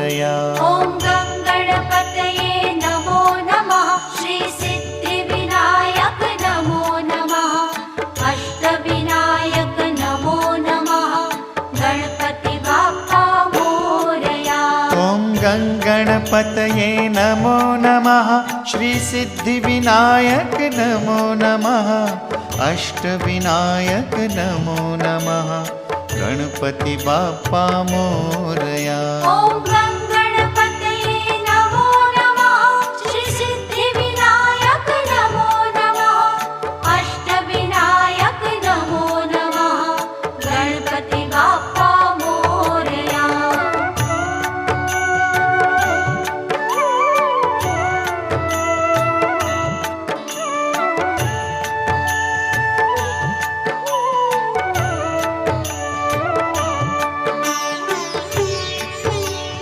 मोरया। ॐ गणपतये नमो नमः। श्री सिद्धिविनायक नमो नमः। अष्टविनायक नमो नमः। गणपति बाप्पा मोरया। ॐ गणपतये नमो नमः। श्री सिद्धिविनायक नमो नमः। अष्टविनायक नमो नमः। गणपति बाप्पा मोरया। ॐ